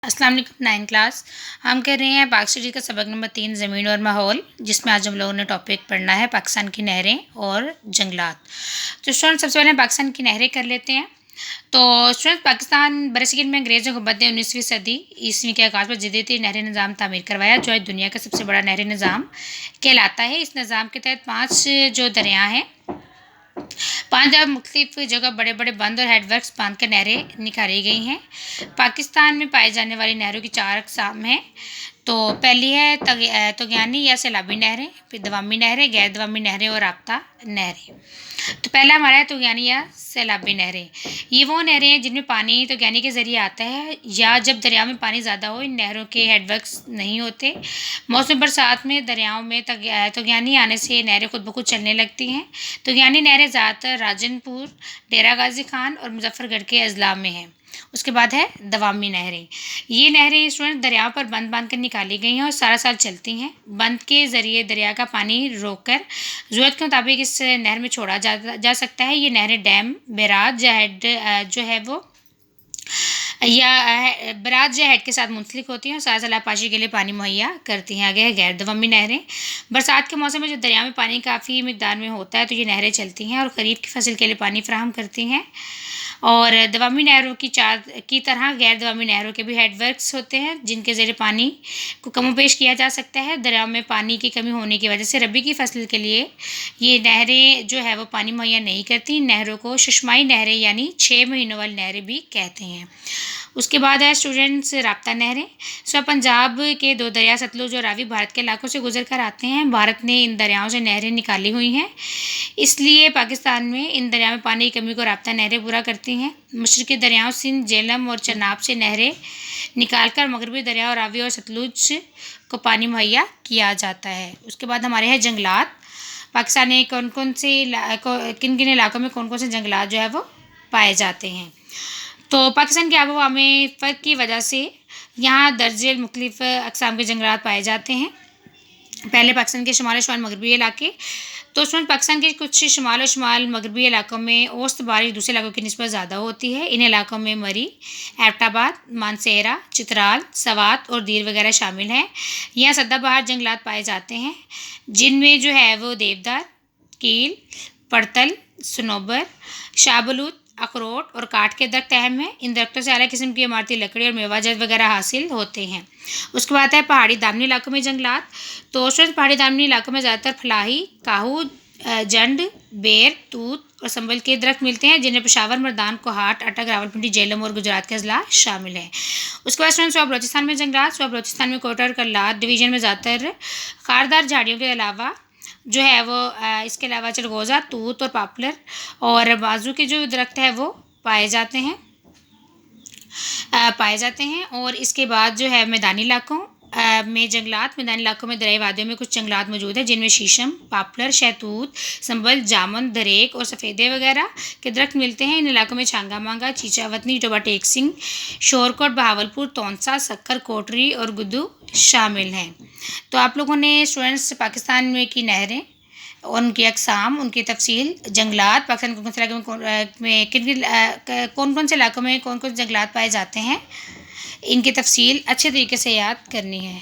अस्सलाम वालेकुम। 9 क्लास हम कर रहे हैं पाक का सबक नंबर 3 ज़मीन और माहौल, जिसमें आज हम लोगों ने टॉपिक पढ़ना है पाकिस्तान की नहरें और जंगलात। तो स्टूडेंट सबसे पहले पाकिस्तान की नहरें कर लेते हैं। तो स्टूडेंट पाकिस्तान बरसगीर में अंग्रेज़ों को बद 19वीं सदी ईस्वी के आगाज़ पर जदीदी नहरी निज़ाम तामीर करवाया, जो आज दुनिया का सबसे बड़ा नहरी निज़ाम कहलाता है। इस निज़ाम के तहत 5 जो दरिया हैं, 5 मुख्तलिफ जगह बड़े बड़े बंद और हेडवर्क्स बांध कर नहरें निकाली गई हैं। पाकिस्तान में पाई जाने वाली नहरों की 4 अक़साम हैं। तो पहली है तुगयानी या सैलाबी नहरें, फिर दवामी नहरें, गैर दवामी नहरें और राब्ता नहरें। तो पहला हमारा है तुगयानी या सैलाबी नहरें। ये वो नहरें हैं जिनमें पानी तुगयानी के ज़रिए आता है, या जब दरिया में पानी ज़्यादा हो इन नहरों के हेडवर्क्स नहीं होते। मौसम बरसात में दरियाओं में तुगयानी आने से नहरें खुद ब खुद चलने लगती हैं। तुगयानी नहरें ज़्यादातर राजनपुर, डेरा गाजी खान और मुजफ्फरगढ़ के अजला में हैं। उसके बाद है दवामी नहरें। ये नहरें स्टूडेंट दरियाओं पर बंद बांध कर निकाली गई हैं और सारा साल चलती हैं। बंद के ज़रिए दरिया का पानी रोककर ज़रूरत के मुताबिक इस नहर में छोड़ा जा सकता है। ये नहरें डैम, बैराज या हेड जो है वो बैराज या हेड के साथ मुंसलिक होती हैं और सारा साल आबपाशी के लिए पानी मुहैया करती हैं। आगे है गैर दवामी नहरें। बरसात के मौसम में जब दरिया में पानी काफ़ी मिकदार में होता है तो ये नहरें चलती हैं और खरीफ की फसल के लिए पानी फराहम करती हैं। और दवामी नहरों की तरह गैर दवामी नहरों के भी हेडवर्क्स होते हैं, जिनके ज़रिए पानी को कमोपेश किया जा सकता है। दरिया में पानी की कमी होने की वजह से रबी की फसल के लिए ये नहरें जो है वो पानी मुहैया नहीं करती। नहरों को शुष्माई नहरें यानी 6 महीनों वाली नहरें भी कहते हैं। उसके बाद है स्टूडेंट्स राब्ता नहरें। पंजाब के 2 दरिया सतलुज और रावी भारत के इलाकों से गुजर कर आते हैं। भारत ने इन दरियाओं से नहरें निकाली हुई हैं, इसलिए पाकिस्तान में इन दरियाओं में पानी की कमी को राब्ता नहरें पूरा करती हैं। मशरक़ी दरियाओं सिंध, झेलम और चनाब से नहरें निकालकर मगरबी दरियाओं रावी और सतलुज को पानी मुहैया किया जाता है। उसके बाद हमारे हैं जंगलात। पाकिस्तान में किन किन इलाकों में कौन कौन से जंगलात जो है वो पाए जाते हैं। तो पाकिस्तान की आबो हवा में फ़र्क की वजह से यहाँ दर्जे मुख्तलिफ़ अक़साम के जंगलात पाए जाते हैं। पहले पाकिस्तान के शुमाल मगरबी इलाके। तो उसमें पाकिस्तान के कुछ शुमाल मगरबी इलाकों में औसत बारिश दूसरे इलाकों की निस्बत ज़्यादा होती है। इन इलाकों में मरी, एबटाबाद, मानसेरा, चित्राल, सवात और दीर वगैरह शामिल हैं। यहाँ सदाबहार जंगलात पाए जाते हैं, जिनमें जो है वो देवदार, कील, पड़तल, सनोबर, शाहबलूत, अखरोट और काठ के दरख्त अहम हैं। इन दरख्तों से अलग किस्म की इमारती लकड़ी और मेवाजात वगैरह हासिल होते हैं। उसके बाद है पहाड़ी दामनी इलाकों में जंगलात। तो स्टूडेंट पहाड़ी दामनी इलाकों में ज़्यादातर फलाही, काहू, जंड, बेर, तूत और संबल के दरख्त मिलते हैं, जिनमें पेशावर, मर्दान, कोहाट, अटक, रावलपिंडी, झेलम और गुजरात के अजला शामिल हैं। उसके बाद स्टूडेंट बलोचिस्तान में जंगलात। बलोचिस्तान में कोटा और कल्लार डिवीज़न में ज़्यादातर खारदार झाड़ियों के अलावा जो है वो इसके अलावा चरगोज़ा, तूत और पापलर और बाजू के जो दरख्त है वो पाए जाते हैं। और इसके बाद जो है मैदानी इलाकों में जंगलात। मैदानी इलाकों में दरियाई वादियों में कुछ जंगलात मौजूद हैं, जिनमें शीशम, पापलर, शहतूत, संबल, जामुन, दरेक और सफ़ेदे वगैरह के दरख्त मिलते हैं। इन इलाकों में छांगा मांगा, चीचा वतनी, टोबा टेक सिंह, शोरकोट, बहावलपुर, तौंसा, सक्कर, कोटरी और गुद्दू शामिल हैं। तो आप लोगों ने स्टूडेंट्स पाकिस्तान में की नहरें और उनकी अक़साम, उनकी तफसील, जंगलात, पाकिस्तान कौन से इलाके में कौन कौन से इलाकों में कौन कौन से जंगलात पाए जाते हैं, इनकी तफसील अच्छे तरीके से याद करनी है।